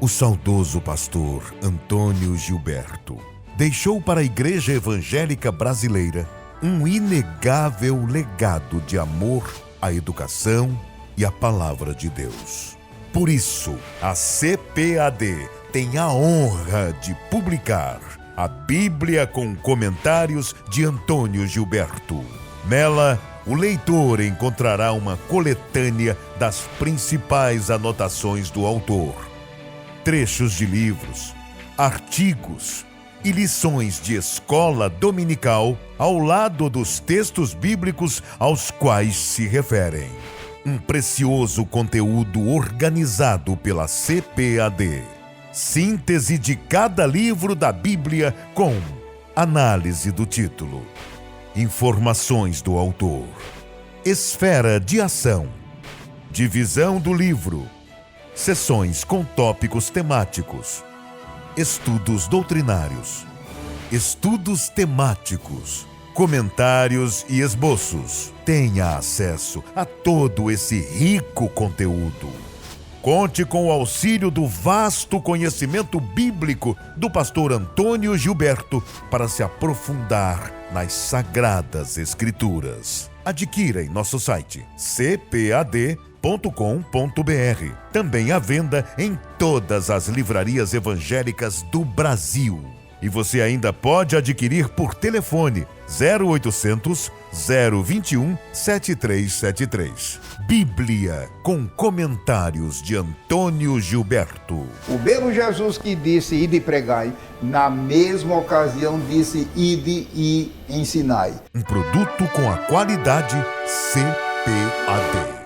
O saudoso pastor Antônio Gilberto deixou para a Igreja Evangélica Brasileira um inegável legado de amor à educação e à Palavra de Deus. Por isso, a CPAD tem a honra de publicar a Bíblia com comentários de Antônio Gilberto. Nela, o leitor encontrará uma coletânea das principais anotações do autor, trechos de livros, artigos e lições de escola dominical ao lado dos textos bíblicos aos quais se referem. Um precioso conteúdo organizado pela CPAD. Síntese de cada livro da Bíblia com análise do título, informações do autor, esfera de ação, divisão do livro, sessões com tópicos temáticos, estudos doutrinários, estudos temáticos, comentários e esboços. Tenha acesso a todo esse rico conteúdo. Conte com o auxílio do vasto conhecimento bíblico do pastor Antônio Gilberto para se aprofundar nas Sagradas Escrituras. Adquira em nosso site cpad.com.br. Também à venda em todas as livrarias evangélicas do Brasil. E você ainda pode adquirir por telefone 0800 021 7373. Bíblia com comentários de Antônio Gilberto. O mesmo Jesus que disse ide e pregai, na mesma ocasião disse ide e ensinai. Um produto com a qualidade CPAD.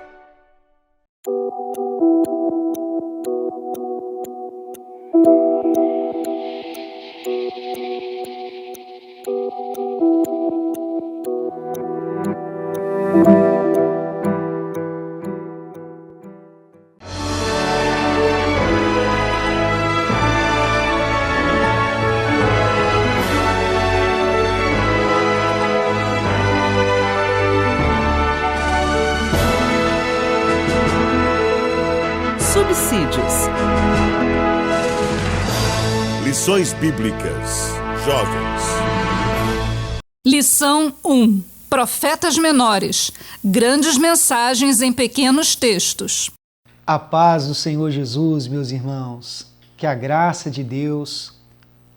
Subsídios. Lições Bíblicas Jovens. Lição 1. Profetas menores. Grandes mensagens em pequenos textos. A paz do Senhor Jesus, meus irmãos. Que a graça de Deus,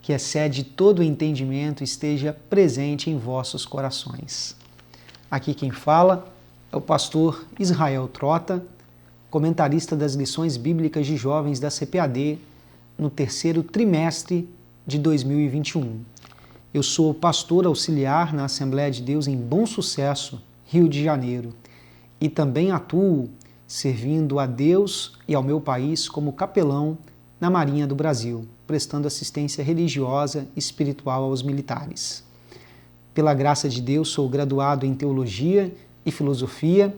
que excede todo o entendimento, esteja presente em vossos corações. Aqui quem fala é o pastor Israel Trota, comentarista das lições bíblicas de jovens da CPAD no terceiro trimestre de 2021. Eu sou pastor auxiliar na Assembleia de Deus em Bom Sucesso, Rio de Janeiro, e também atuo servindo a Deus e ao meu país como capelão na Marinha do Brasil, prestando assistência religiosa e espiritual aos militares. Pela graça de Deus, sou graduado em Teologia e Filosofia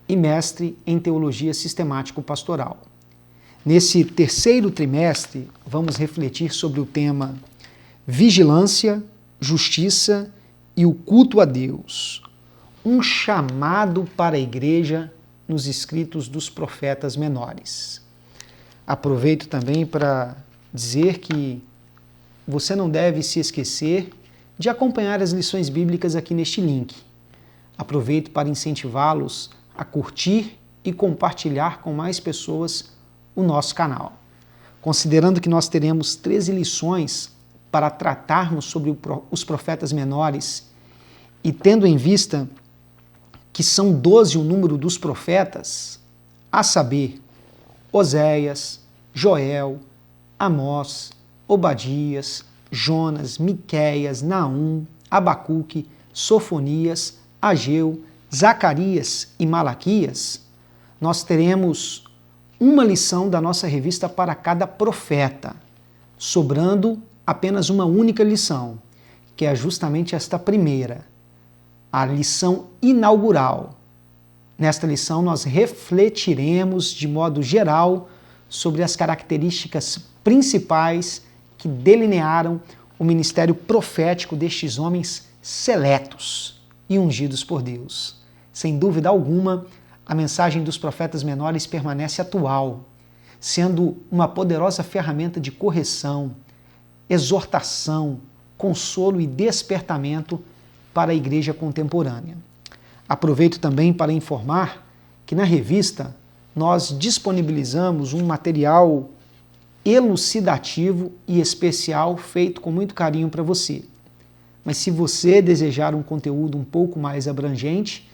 e mestre em Teologia Sistemático-Pastoral. Nesse terceiro trimestre, vamos refletir sobre o tema Vigilância, Justiça e o Culto a Deus. Um chamado para a Igreja nos escritos dos profetas menores. Aproveito também para dizer que você não deve se esquecer de acompanhar as lições bíblicas aqui neste link. Aproveito para incentivá-los a curtir e compartilhar com mais pessoas o nosso canal. Considerando que nós teremos 13 lições para tratarmos sobre os profetas menores e tendo em vista que são 12 o número dos profetas, a saber, Oséias, Joel, Amós, Obadias, Jonas, Miqueias, Naum, Abacuque, Sofonias, Ageu, Zacarias e Malaquias, nós teremos uma lição da nossa revista para cada profeta, sobrando apenas uma única lição, que é justamente esta primeira, a lição inaugural. Nesta lição nós refletiremos de modo geral sobre as características principais que delinearam o ministério profético destes homens seletos e ungidos por Deus. Sem dúvida alguma, a mensagem dos profetas menores permanece atual. sendo uma poderosa ferramenta de correção, exortação, consolo e despertamento para a igreja contemporânea. Aproveito também para informar que na revista nós disponibilizamos um material elucidativo e especial feito com muito carinho para você. Mas se você desejar um conteúdo um pouco mais abrangente,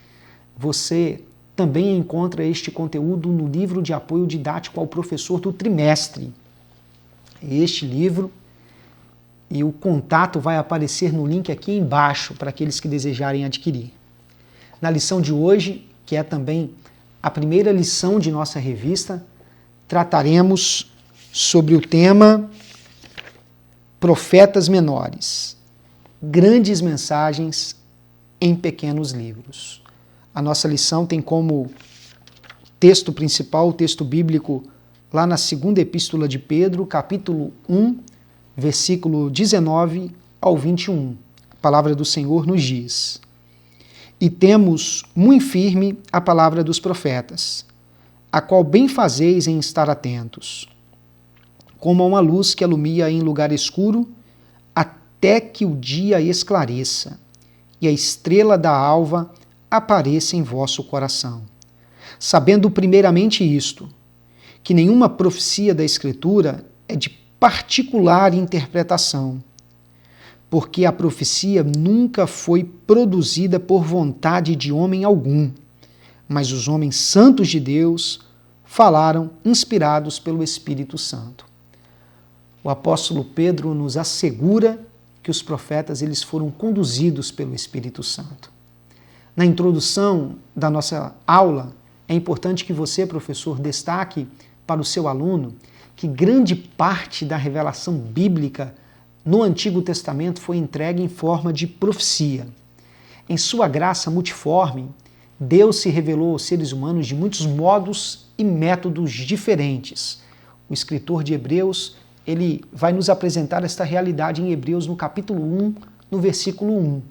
você também encontra este conteúdo no livro de apoio didático ao professor do trimestre. Este livro e o contato vai aparecer no link aqui embaixo para aqueles que desejarem adquirir. Na lição de hoje, que é também a primeira lição de nossa revista, trataremos sobre o tema Profetas Menores, grandes mensagens em pequenos livros. A nossa lição tem como texto principal o texto bíblico lá na segunda epístola de Pedro, capítulo 1, versículo 19 ao 21. A palavra do Senhor nos diz: E temos muito firme a palavra dos profetas, a qual bem fazeis em estar atentos, como a uma luz que alumia em lugar escuro, até que o dia esclareça, e a estrela da alva apareça em vosso coração. Sabendo primeiramente isto, que nenhuma profecia da Escritura é de particular interpretação, porque a profecia nunca foi produzida por vontade de homem algum, mas os homens santos de Deus falaram inspirados pelo Espírito Santo. O apóstolo Pedro nos assegura que os profetas eles foram conduzidos pelo Espírito Santo. Na introdução da nossa aula, é importante que você, professor, destaque para o seu aluno que grande parte da revelação bíblica no Antigo Testamento foi entregue em forma de profecia. Em sua graça multiforme, Deus se revelou aos seres humanos de muitos modos e métodos diferentes. O escritor de Hebreus, ele vai nos apresentar esta realidade em Hebreus no capítulo 1, no versículo 1.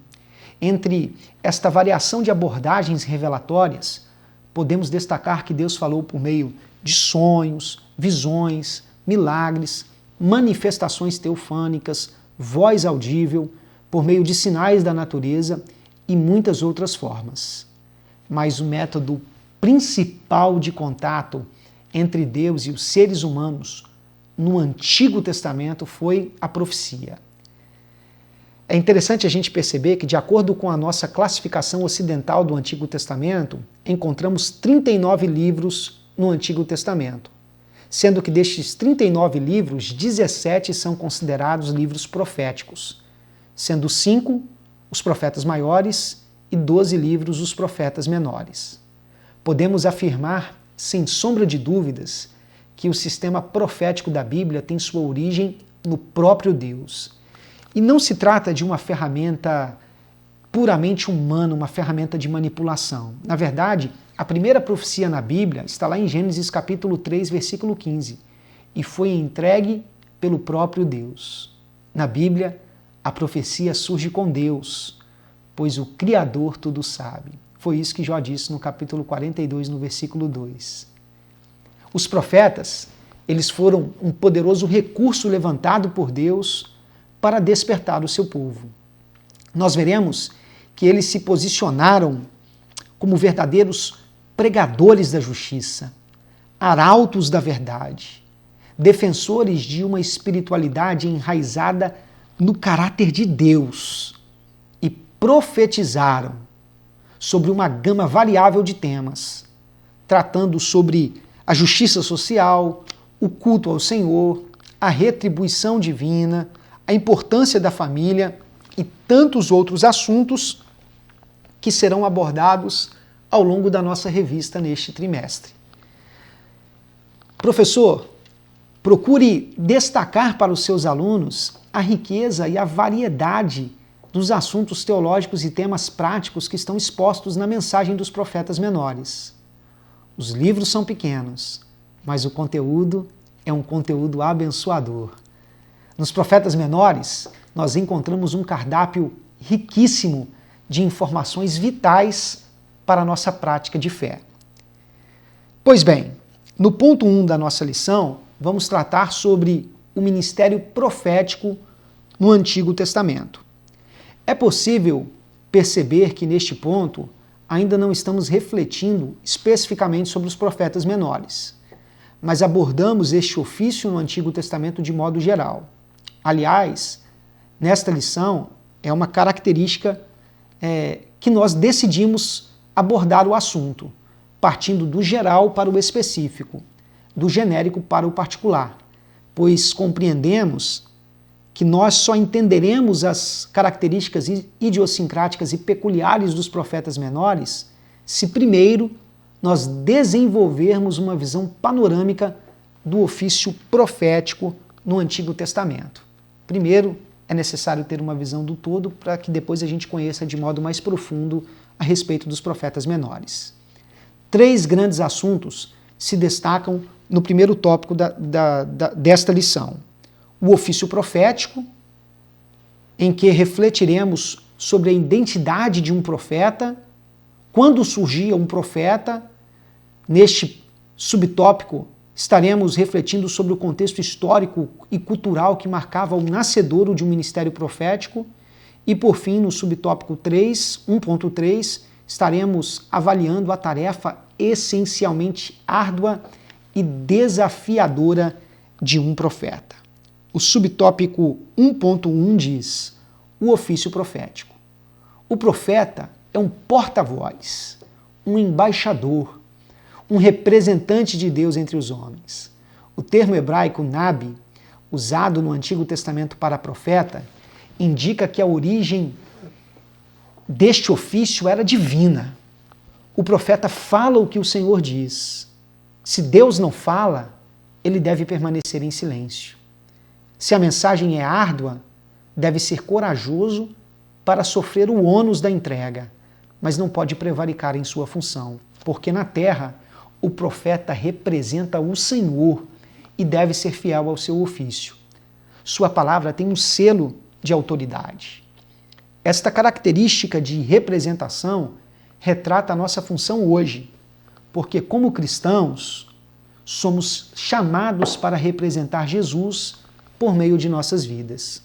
Entre esta variação de abordagens revelatórias, podemos destacar que Deus falou por meio de sonhos, visões, milagres, manifestações teofânicas, voz audível, por meio de sinais da natureza e muitas outras formas. Mas o método principal de contato entre Deus e os seres humanos no Antigo Testamento foi a profecia. É interessante a gente perceber que, de acordo com a nossa classificação ocidental do Antigo Testamento, encontramos 39 livros no Antigo Testamento, sendo que destes 39 livros, 17 são considerados livros proféticos, sendo 5 os profetas maiores e 12 livros os profetas menores. Podemos afirmar, sem sombra de dúvidas, que o sistema profético da Bíblia tem sua origem no próprio Deus. E não se trata de uma ferramenta puramente humana, uma ferramenta de manipulação. Na verdade, a primeira profecia na Bíblia está lá em Gênesis capítulo 3, versículo 15, e foi entregue pelo próprio Deus. Na Bíblia, a profecia surge com Deus, pois o Criador tudo sabe. Foi isso que Jó disse no capítulo 42, no versículo 2. Os profetas, eles foram um poderoso recurso levantado por Deus para despertar o seu povo. Nós veremos que eles se posicionaram como verdadeiros pregadores da justiça, arautos da verdade, defensores de uma espiritualidade enraizada no caráter de Deus, e profetizaram sobre uma gama variável de temas, tratando sobre a justiça social, o culto ao Senhor, a retribuição divina, a importância da família e tantos outros assuntos que serão abordados ao longo da nossa revista neste trimestre. Professor, procure destacar para os seus alunos a riqueza e a variedade dos assuntos teológicos e temas práticos que estão expostos na mensagem dos profetas menores. Os livros são pequenos, mas o conteúdo é um conteúdo abençoador. Nos profetas menores, nós encontramos um cardápio riquíssimo de informações vitais para a nossa prática de fé. Pois bem, No ponto 1 da nossa lição, vamos tratar sobre o ministério profético no Antigo Testamento. É possível perceber que neste ponto ainda não estamos refletindo especificamente sobre os profetas menores, mas abordamos este ofício no Antigo Testamento de modo geral. Aliás, nesta lição é uma característica que nós decidimos abordar o assunto, partindo do geral para o específico, do genérico para o particular, pois compreendemos que nós só entenderemos as características idiosincráticas e peculiares dos profetas menores se primeiro nós desenvolvermos uma visão panorâmica do ofício profético no Antigo Testamento. Primeiro, é necessário ter uma visão do todo para que depois a gente conheça de modo mais profundo a respeito dos profetas menores. 3 grandes assuntos se destacam no primeiro tópico desta lição. O ofício profético, em que refletiremos sobre a identidade de um profeta, quando surgia um profeta. Neste subtópico, estaremos refletindo sobre o contexto histórico e cultural que marcava o nascedouro de um ministério profético. E, por fim, no subtópico 3, 1.3, estaremos avaliando a tarefa essencialmente árdua e desafiadora de um profeta. O subtópico 1.1 diz: o ofício profético. O profeta é um porta-voz, um embaixador, um representante de Deus entre os homens. O termo hebraico nabi, usado no Antigo Testamento para profeta, indica que a origem deste ofício era divina. O profeta fala o que o Senhor diz. Se Deus não fala, ele deve permanecer em silêncio. Se a mensagem é árdua, deve ser corajoso para sofrer o ônus da entrega, mas não pode prevaricar em sua função, porque na terra o profeta representa o Senhor e deve ser fiel ao seu ofício. Sua palavra tem um selo de autoridade. Esta característica de representação retrata a nossa função hoje, porque como cristãos somos chamados para representar Jesus por meio de nossas vidas.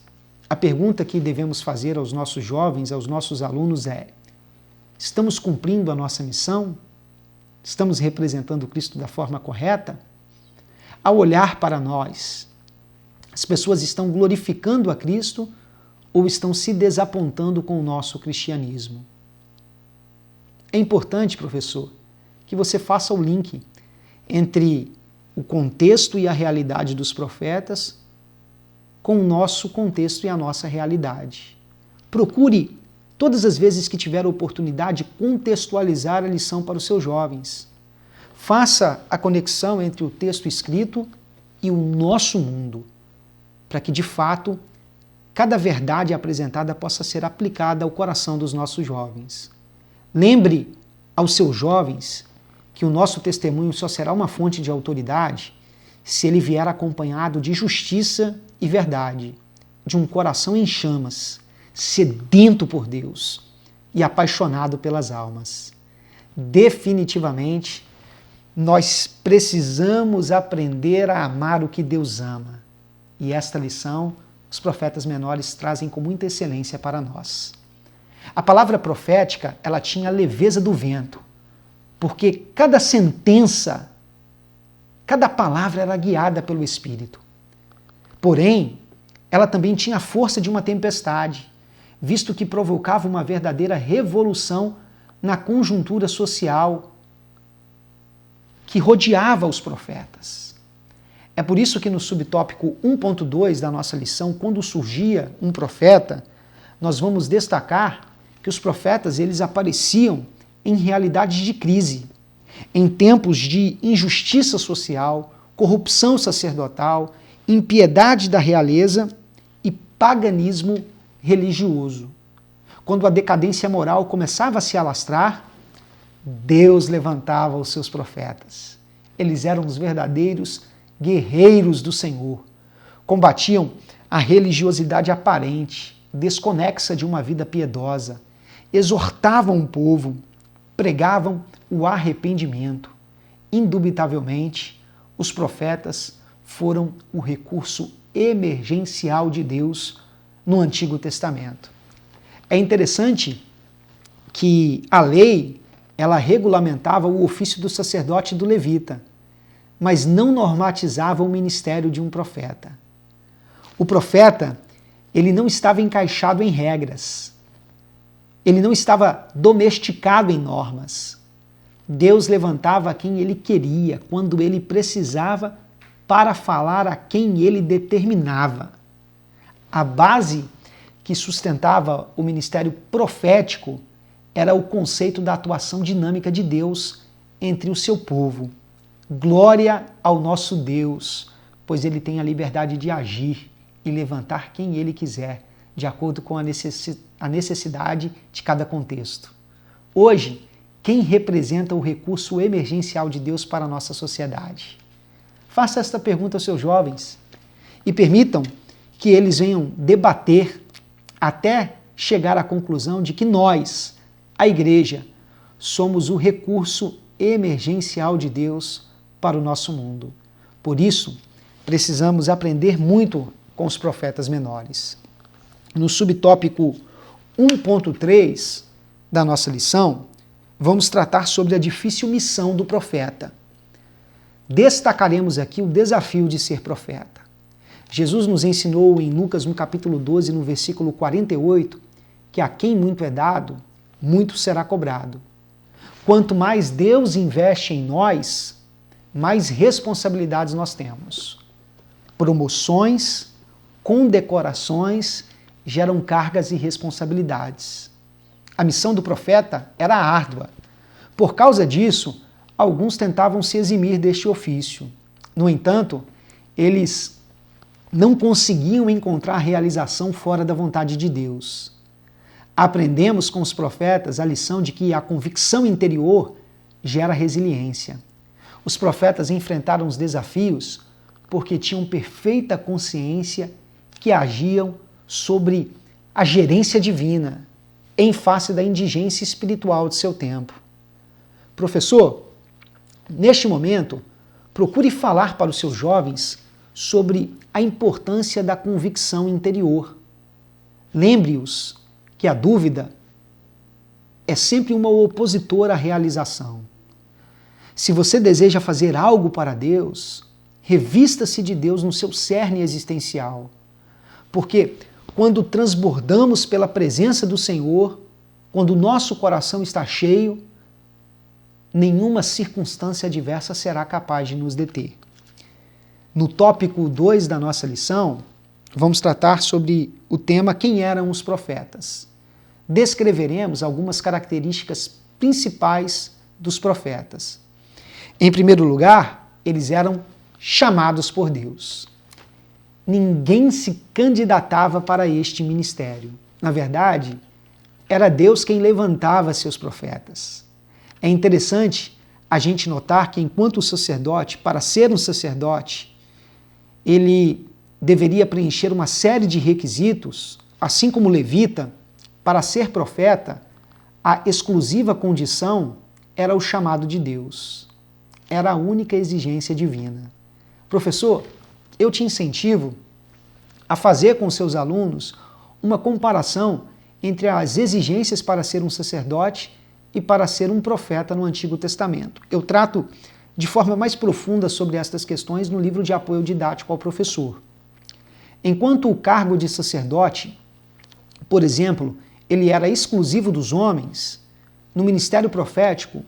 A pergunta que devemos fazer aos nossos jovens, aos nossos alunos é: estamos cumprindo a nossa missão? Estamos representando Cristo da forma correta? Ao olhar para nós, as pessoas estão glorificando a Cristo ou estão se desapontando com o nosso cristianismo? É importante, professor, que você faça o link entre o contexto e a realidade dos profetas com o nosso contexto e a nossa realidade. Procure, todas as vezes que tiver a oportunidade, contextualizar a lição para os seus jovens. Faça a conexão entre o texto escrito e o nosso mundo, para que, de fato, cada verdade apresentada possa ser aplicada ao coração dos nossos jovens. Lembre aos seus jovens que o nosso testemunho só será uma fonte de autoridade se ele vier acompanhado de justiça e verdade, de um coração em chamas, sedento por Deus e apaixonado pelas almas. Definitivamente, nós precisamos aprender a amar o que Deus ama. E esta lição, os profetas menores trazem com muita excelência para nós. A palavra profética, ela tinha a leveza do vento, porque cada sentença, cada palavra era guiada pelo Espírito. Porém, ela também tinha a força de uma tempestade, visto que provocava uma verdadeira revolução na conjuntura social que rodeava os profetas. É por isso que no subtópico 1.2 da nossa lição, quando surgia um profeta, nós vamos destacar que os profetas eles apareciam em realidades de crise, em tempos de injustiça social, corrupção sacerdotal, impiedade da realeza e paganismo religioso. Quando a decadência moral começava a se alastrar, Deus levantava os seus profetas. Eles eram os verdadeiros guerreiros do Senhor. Combatiam a religiosidade aparente, desconexa de uma vida piedosa, exortavam o povo, pregavam o arrependimento. Indubitavelmente, os profetas foram o recurso emergencial de Deus no Antigo Testamento. É interessante que a lei, ela regulamentava o ofício do sacerdote e do levita, mas não normatizava o ministério de um profeta. O profeta, ele não estava encaixado em regras, ele não estava domesticado em normas. Deus levantava a quem ele queria, quando ele precisava, para falar a quem ele determinava. A base que sustentava o ministério profético era o conceito da atuação dinâmica de Deus entre o seu povo. Glória ao nosso Deus, pois ele tem a liberdade de agir e levantar quem ele quiser, de acordo com a necessidade de cada contexto. Hoje, quem representa o recurso emergencial de Deus para a nossa sociedade? Faça esta pergunta aos seus jovens e permitam que eles venham debater até chegar à conclusão de que nós, a igreja, somos o recurso emergencial de Deus para o nosso mundo. Por isso, precisamos aprender muito com os profetas menores. No subtópico 1.3 da nossa lição, vamos tratar sobre a difícil missão do profeta. Destacaremos aqui o desafio de ser profeta. Jesus nos ensinou em Lucas, no capítulo 12, no versículo 48, que a quem muito é dado, muito será cobrado. Quanto mais Deus investe em nós, mais responsabilidades nós temos. Promoções, condecorações geram cargas e responsabilidades. A missão do profeta era árdua. Por causa disso, alguns tentavam se eximir deste ofício. No entanto, eles não conseguiam encontrar realização fora da vontade de Deus. Aprendemos com os profetas a lição de que a convicção interior gera resiliência. Os profetas enfrentaram os desafios porque tinham perfeita consciência que agiam sobre a gerência divina, em face da indigência espiritual de seu tempo. Professor, neste momento, procure falar para os seus jovens sobre a importância da convicção interior. Lembre-os que a dúvida é sempre uma opositora à realização. Se você deseja fazer algo para Deus, revista-se de Deus no seu cerne existencial. Porque quando transbordamos pela presença do Senhor, quando o nosso coração está cheio, nenhuma circunstância adversa será capaz de nos deter. No tópico 2 da nossa lição, vamos tratar sobre o tema Quem eram os profetas. Descreveremos algumas características principais dos profetas. Em primeiro lugar, eles eram chamados por Deus. Ninguém se candidatava para este ministério. Na verdade, era Deus quem levantava seus profetas. É interessante a gente notar que enquanto o sacerdote, para ser um sacerdote, ele deveria preencher uma série de requisitos, assim como o levita, para ser profeta, a exclusiva condição era o chamado de Deus. Era a única exigência divina. Professor, eu te incentivo a fazer com seus alunos uma comparação entre as exigências para ser um sacerdote e para ser um profeta no Antigo Testamento. Eu trato de forma mais profunda sobre estas questões no livro de apoio didático ao professor. Enquanto o cargo de sacerdote, por exemplo, ele era exclusivo dos homens, no ministério profético,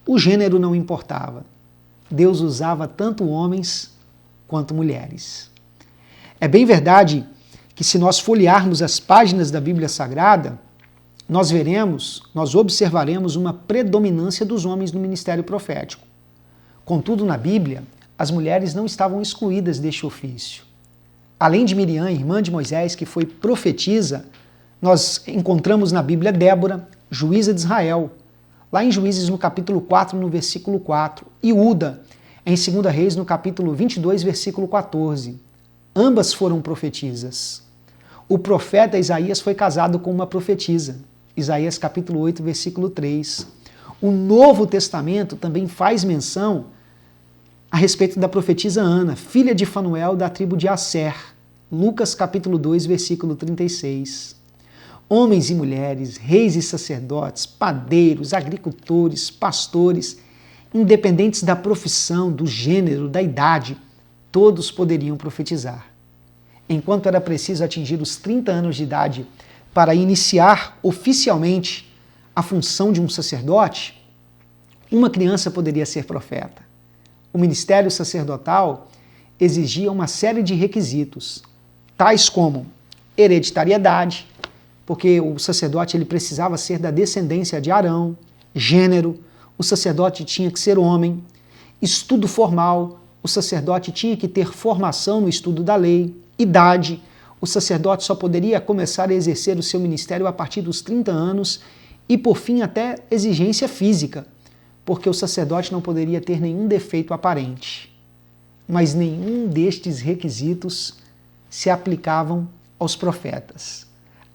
o gênero não importava. Deus usava tanto homens quanto mulheres. É bem verdade que se nós folhearmos as páginas da Bíblia Sagrada, nós observaremos uma predominância dos homens no ministério profético. Contudo, na Bíblia, as mulheres não estavam excluídas deste ofício. Além de Miriam, irmã de Moisés, que foi profetisa, nós encontramos na Bíblia Débora, juíza de Israel, lá em Juízes no capítulo 4, no versículo 4, e Uda, em 2 Reis, no capítulo 22, versículo 14. Ambas foram profetisas. O profeta Isaías foi casado com uma profetisa, Isaías capítulo 8, versículo 3. O Novo Testamento também faz menção a respeito da profetisa Ana, filha de Fanuel da tribo de Asser. Lucas capítulo 2, versículo 36. Homens e mulheres, reis e sacerdotes, padeiros, agricultores, pastores, independentes da profissão, do gênero, da idade, todos poderiam profetizar. Enquanto era preciso atingir os 30 anos de idade para iniciar oficialmente a função de um sacerdote, uma criança poderia ser profeta. O ministério sacerdotal exigia uma série de requisitos, tais como hereditariedade, porque o sacerdote ele precisava ser da descendência de Arão, gênero, o sacerdote tinha que ser homem, estudo formal, o sacerdote tinha que ter formação no estudo da lei, idade, o sacerdote só poderia começar a exercer o seu ministério a partir dos 30 anos e, por fim, até exigência física, porque o sacerdote não poderia ter nenhum defeito aparente. Mas nenhum destes requisitos se aplicavam aos profetas.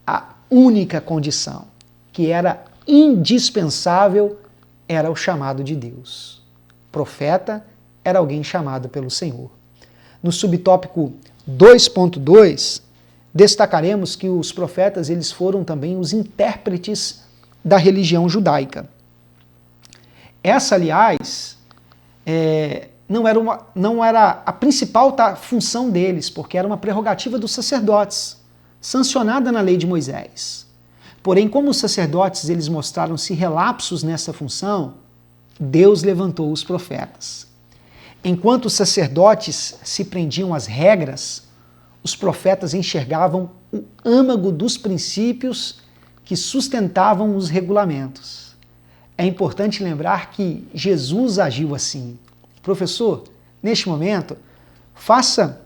A única condição que era indispensável era o chamado de Deus. Profeta era alguém chamado pelo Senhor. No subtópico 2.2, destacaremos que os profetas eles foram também os intérpretes da religião judaica. Essa, aliás, não era a principal função deles, porque era uma prerrogativa dos sacerdotes, sancionada na lei de Moisés. Porém, como os sacerdotes eles mostraram-se relapsos nessa função, Deus levantou os profetas. Enquanto os sacerdotes se prendiam às regras, os profetas enxergavam o âmago dos princípios que sustentavam os regulamentos. É importante lembrar que Jesus agiu assim. Professor, neste momento, faça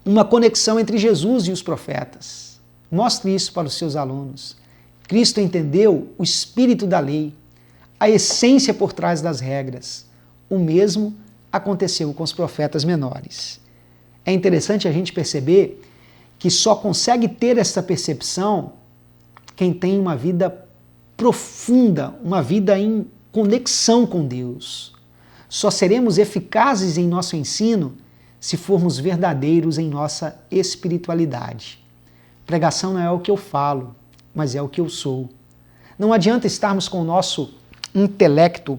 uma conexão entre Jesus e os profetas. Mostre isso para os seus alunos. Cristo entendeu o espírito da lei, a essência por trás das regras. O mesmo aconteceu com os profetas menores. É interessante a gente perceber que só consegue ter essa percepção quem tem uma vida profunda, uma vida em conexão com Deus. Só seremos eficazes em nosso ensino se formos verdadeiros em nossa espiritualidade. Pregação não é o que eu falo, mas é o que eu sou. Não adianta estarmos com o nosso intelecto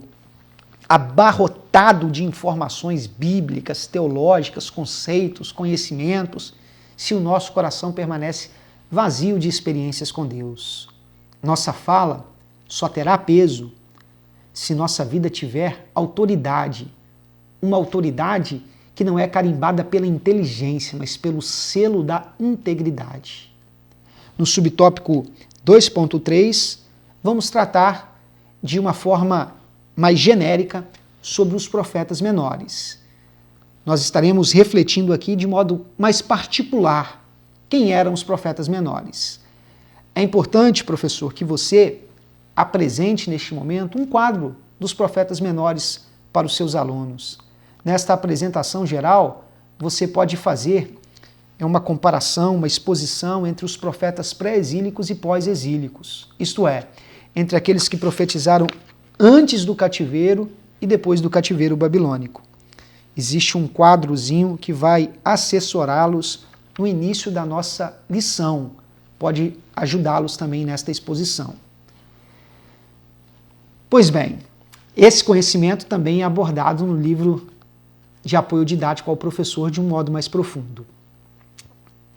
abarrotado de informações bíblicas, teológicas, conceitos, conhecimentos, se o nosso coração permanece vazio de experiências com Deus. Nossa fala só terá peso se nossa vida tiver autoridade, uma autoridade que não é carimbada pela inteligência, mas pelo selo da integridade. No subtópico 2.3, vamos tratar de uma forma mais genérica sobre os profetas menores. Nós estaremos refletindo aqui de modo mais particular quem eram os profetas menores. É importante, professor, que você apresente neste momento um quadro dos profetas menores para os seus alunos. Nesta apresentação geral, você pode fazer uma comparação, uma exposição entre os profetas pré-exílicos e pós-exílicos, isto é, entre aqueles que profetizaram antes do cativeiro e depois do cativeiro babilônico. Existe um quadrozinho que vai assessorá-los no início da nossa lição, pode ajudá-los também nesta exposição. Pois bem, esse conhecimento também é abordado no livro de apoio didático ao professor de um modo mais profundo.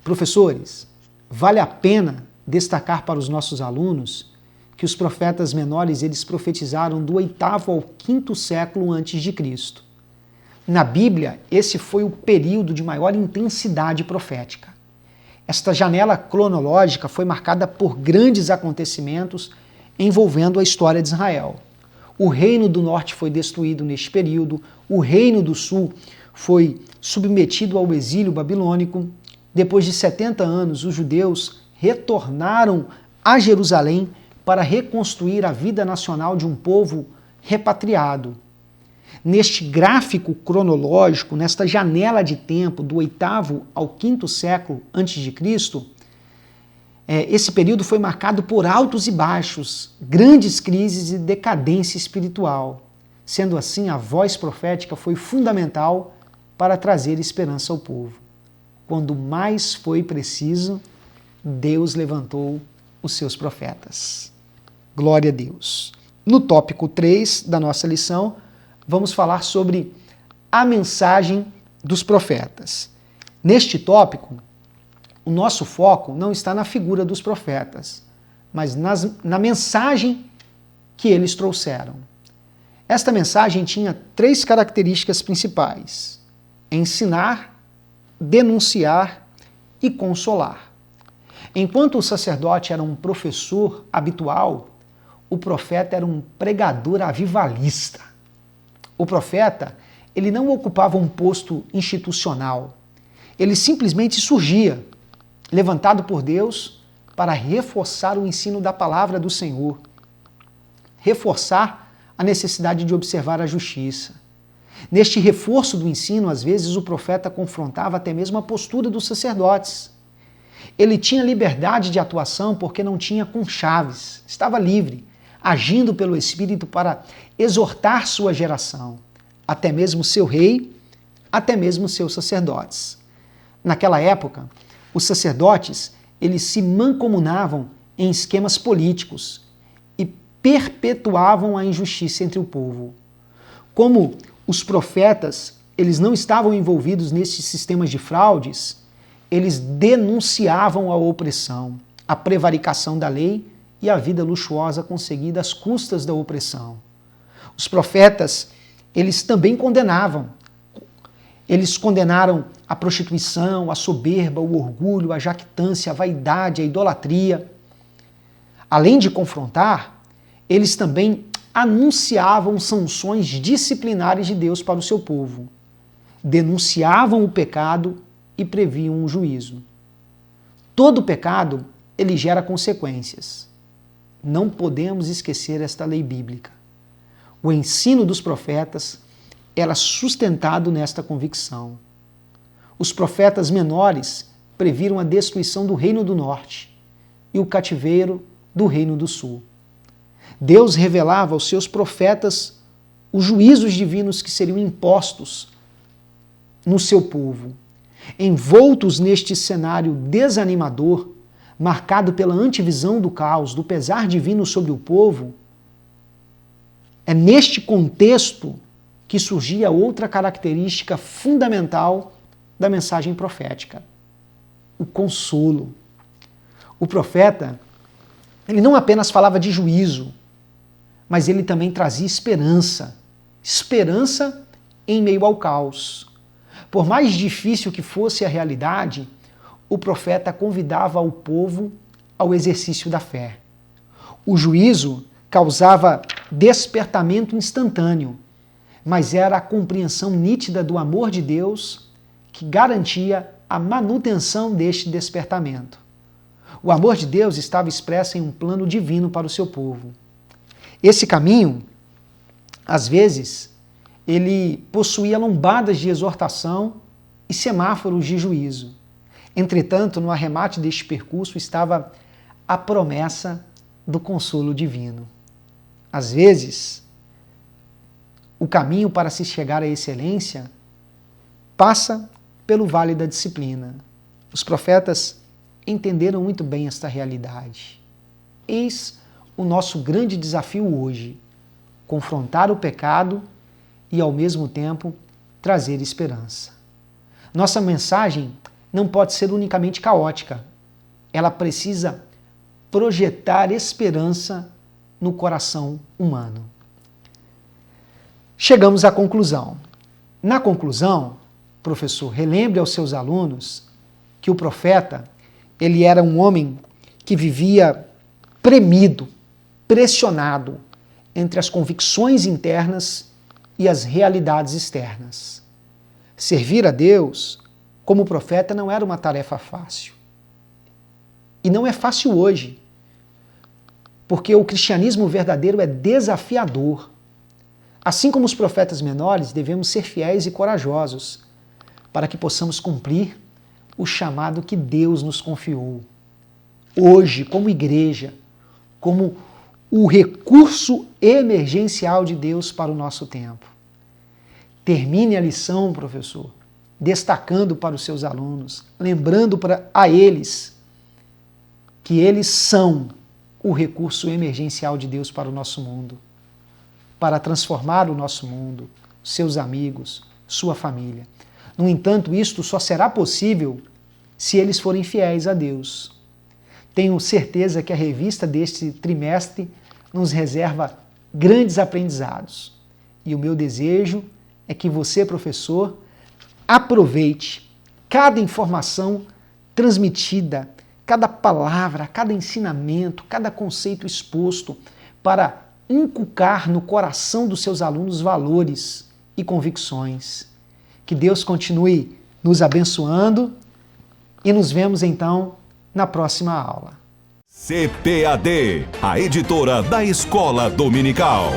Professores, vale a pena destacar para os nossos alunos que os profetas menores eles profetizaram do 8º ao 5º século antes de Cristo. Na Bíblia, esse foi o período de maior intensidade profética. Esta janela cronológica foi marcada por grandes acontecimentos envolvendo a história de Israel. O reino do norte foi destruído neste período, o reino do sul foi submetido ao exílio babilônico. Depois de 70 anos, os judeus retornaram a Jerusalém para reconstruir a vida nacional de um povo repatriado. Neste gráfico cronológico, nesta janela de tempo do 8º ao 5º século antes de Cristo, esse período foi marcado por altos e baixos, grandes crises e decadência espiritual. Sendo assim, a voz profética foi fundamental para trazer esperança ao povo. Quando mais foi preciso, Deus levantou os seus profetas. Glória a Deus. No tópico 3 da nossa lição, vamos falar sobre a mensagem dos profetas. Neste tópico, o nosso foco não está na figura dos profetas, mas na mensagem que eles trouxeram. Esta mensagem tinha 3 características principais: ensinar, denunciar e consolar. Enquanto o sacerdote era um professor habitual, o profeta era um pregador avivalista. O profeta, ele não ocupava um posto institucional. Ele simplesmente surgia, levantado por Deus para reforçar o ensino da palavra do Senhor, reforçar a necessidade de observar a justiça. Neste reforço do ensino, às vezes, o profeta confrontava até mesmo a postura dos sacerdotes. Ele tinha liberdade de atuação porque não tinha conchaves, estava livre, agindo pelo Espírito para exortar sua geração, até mesmo seu rei, até mesmo seus sacerdotes. Naquela época, os sacerdotes, eles se mancomunavam em esquemas políticos e perpetuavam a injustiça entre o povo. Como os profetas, eles não estavam envolvidos nesses sistemas de fraudes, eles denunciavam a opressão, a prevaricação da lei e a vida luxuosa conseguida às custas da opressão. Os profetas, eles também condenavam. Eles condenaram a prostituição, a soberba, o orgulho, a jactância, a vaidade, a idolatria. Além de confrontar, eles também anunciavam sanções disciplinares de Deus para o seu povo. Denunciavam o pecado e previam o juízo. Todo pecado, ele gera consequências. Não podemos esquecer esta lei bíblica. O ensino dos profetas era sustentado nesta convicção. Os profetas menores previram a destruição do reino do norte e o cativeiro do reino do sul. Deus revelava aos seus profetas os juízos divinos que seriam impostos no seu povo. Envoltos neste cenário desanimador, marcado pela antivisão do caos, do pesar divino sobre o povo, é neste contexto que surgia outra característica fundamental da mensagem profética: o consolo. O profeta, ele não apenas falava de juízo, mas ele também trazia esperança. Esperança em meio ao caos. Por mais difícil que fosse a realidade, o profeta convidava o povo ao exercício da fé. O juízo causava despertamento instantâneo, mas era a compreensão nítida do amor de Deus que garantia a manutenção deste despertamento. O amor de Deus estava expresso em um plano divino para o seu povo. Esse caminho, às vezes, ele possuía lombadas de exortação e semáforos de juízo. Entretanto, no arremate deste percurso estava a promessa do consolo divino. Às vezes, o caminho para se chegar à excelência passa pelo vale da disciplina. Os profetas entenderam muito bem esta realidade. Eis o nosso grande desafio hoje: confrontar o pecado e, ao mesmo tempo, trazer esperança. Nossa mensagem não pode ser unicamente caótica. Ela precisa projetar esperança no coração humano. Chegamos à conclusão. Na conclusão, professor, relembre aos seus alunos que o profeta, ele era um homem que vivia premido, pressionado entre as convicções internas e as realidades externas. Servir a Deus como profeta não era uma tarefa fácil. E não é fácil hoje, porque o cristianismo verdadeiro é desafiador. Assim como os profetas menores, devemos ser fiéis e corajosos para que possamos cumprir o chamado que Deus nos confiou. Hoje, como igreja, como o recurso emergencial de Deus para o nosso tempo. Termine a lição, professor, destacando para os seus alunos, lembrando a eles que eles são o recurso emergencial de Deus para o nosso mundo, para transformar o nosso mundo, seus amigos, sua família. No entanto, isto só será possível se eles forem fiéis a Deus. Tenho certeza que a revista deste trimestre nos reserva grandes aprendizados. E o meu desejo é que você, professor, aproveite cada informação transmitida, cada palavra, cada ensinamento, cada conceito exposto para inculcar no coração dos seus alunos valores e convicções. Que Deus continue nos abençoando e nos vemos então na próxima aula. CPAD, a editora da Escola Dominical.